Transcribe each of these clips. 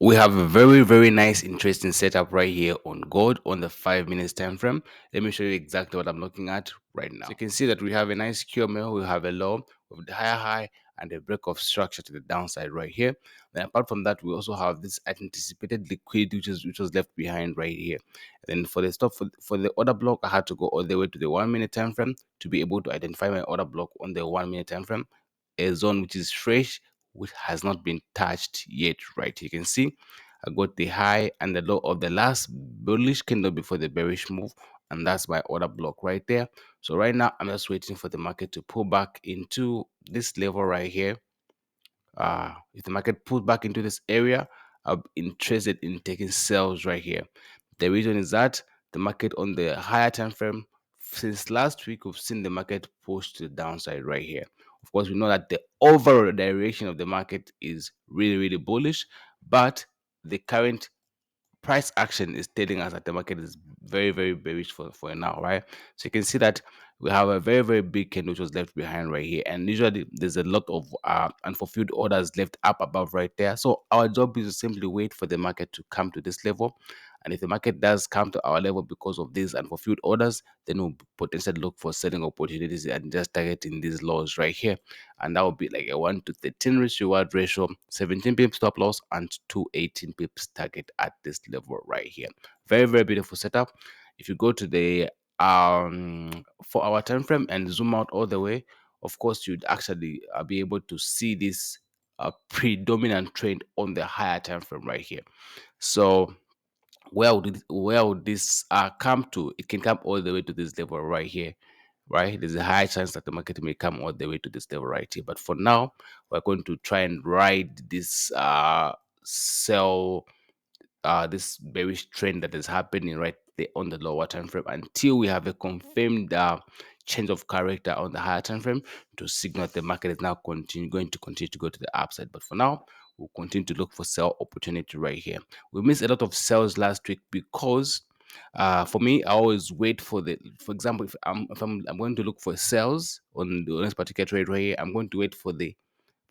We have a very nice interesting setup right here on gold on the 5 minutes time frame. Let me show you exactly what I'm looking at right now. So you can see that we have a nice QML, we have a low with the higher high and a break of structure to the downside right here. Then apart from that, we also have this anticipated liquidity which was left behind right here. And then for the stop for the order block, I had to go all the way to the 1 minute time frame to be able to identify my order block on the 1 minute time frame, a zone which is fresh, which has not been touched yet. Right, you can see I got the high and the low of the last bullish candle before the bearish move, and that's my order block right there. So right now I'm just waiting for the market to pull back into this level right here. If the market pulls back into this area, I'm interested in taking sales right here. The reason is that the market on the higher time frame, since last week, we've seen the market push to the downside right here. Of course, we know that the overall direction of the market is really bullish, but the current price action is telling us that the market is very bearish for now, right? So you can see that we have a very big candle which was left behind right here, and usually there's a lot of unfulfilled orders left up above right there. So our job is to simply wait for the market to come to this level, and if the market does come to our level because of these unfulfilled orders, then we'll potentially look for selling opportunities and just targeting these lows right here, and that will be like a 1 to 13 risk reward ratio, 17 pips stop loss, and 218 pips target at this level right here. Very beautiful setup. If you go to the 4 hour time frame and zoom out all the way, of course you'd actually be able to see this predominant trend on the higher time frame right here. So where would this come to? It can come all the way to this level right here, right? There's a high chance that the market may come all the way to this level right here. But for now, we're going to try and ride this sell this bearish trend that is happening right there on the lower time frame until we have a confirmed change of character on the higher time frame to signal that the market is now going to continue to go to the upside. But for now, we'll continue to look for sell opportunity right here. We missed a lot of sales last week because for me, I always wait for for example, if I'm going to look for sales on this particular trade right here, I'm going to wait for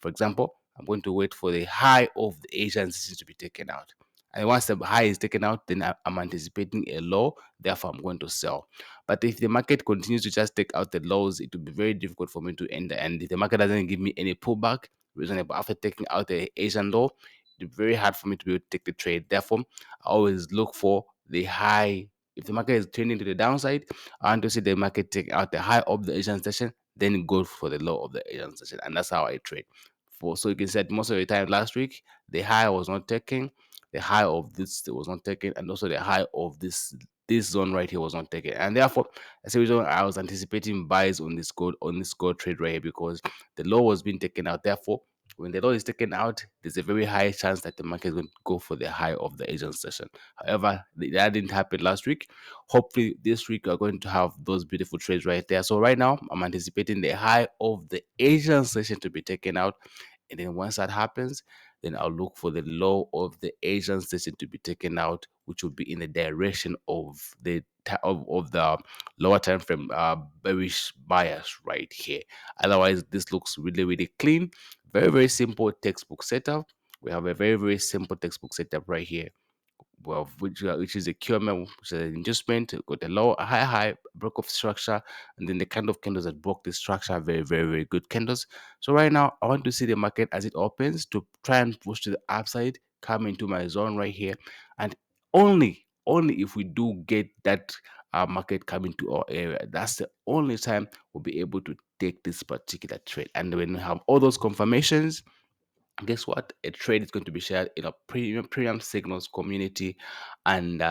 for example, I'm going to wait for the high of the Asian session to be taken out. And once the high is taken out, then I'm anticipating a low. Therefore, I'm going to sell. But if the market continues to just take out the lows, it will be very difficult for me to enter. And if the market doesn't give me any pullback reasonable after taking out the Asian low, it'll be very hard for me to be able to take the trade. Therefore, I always look for the high. If the market is trending to the downside, I want to see the market take out the high of the Asian session, then go for the low of the Asian session. And that's how I trade. So you can say most of the time last week, the high was not taken, the high of this was not taken, and also the high of this zone right here was not taken. And therefore, as a result, I was anticipating buys on this gold trade right here because the low was being taken out. Therefore, when the low is taken out, there's a very high chance that the market is going to go for the high of the Asian session. However, that didn't happen last week. Hopefully, this week we're going to have those beautiful trades right there. So right now, I'm anticipating the high of the Asian session to be taken out, and then once that happens, then I'll look for the low of the Asian session to be taken out, which will be in the direction of of the lower time frame bearish bias right here. Otherwise, this looks really clean. Very simple textbook setup. We have a very simple textbook setup right here, well, which is a QML, which is an adjustment, got a low, a high, broke off structure, and then the kind of candles that broke this structure, very good candles. So right now, I want to see the market as it opens to try and push to the upside, come into my zone right here, and only if we do get that market coming to our area, that's the only time we'll be able to take this particular trade. And when we have all those confirmations, guess what? A trade is going to be shared in a premium signals community and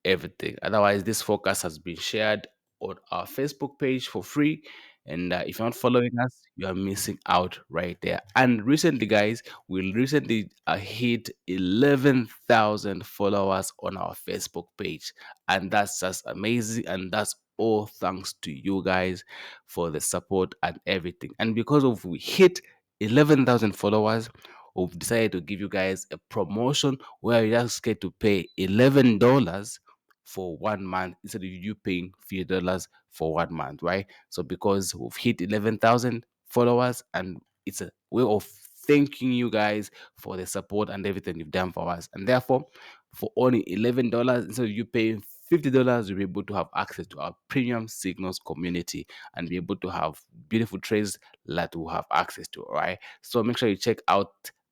everything. Otherwise, this forecast has been shared on our Facebook page for free. And if you're not following us, you are missing out right there. And recently, guys, we recently hit 11,000 followers on our Facebook page. And that's just amazing. And that's all thanks to you guys for the support and everything. And because of we hit 11,000 followers, we've decided to give you guys a promotion where you just get to pay $11 for 1 month instead of you paying $50 for 1 month, right? So because we've hit 11,000 followers and it's a way of thanking you guys for the support and everything you've done for us. And therefore, for only $11, instead of you paying $50, you'll be able to have access to our premium signals community and be able to have beautiful trades that we'll have access to. All right. So make sure you check out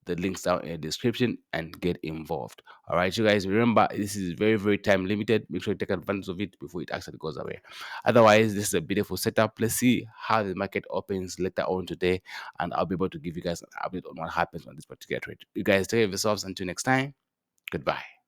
the links down in the description and get involved. All right, you guys, remember this is very, very time limited. Make sure you take advantage of it before it actually goes away. Otherwise, this is a beautiful setup. Let's see how the market opens later on today, and I'll be able to give you guys an update on what happens on this particular trade. You guys take care of yourselves. Until next time, goodbye.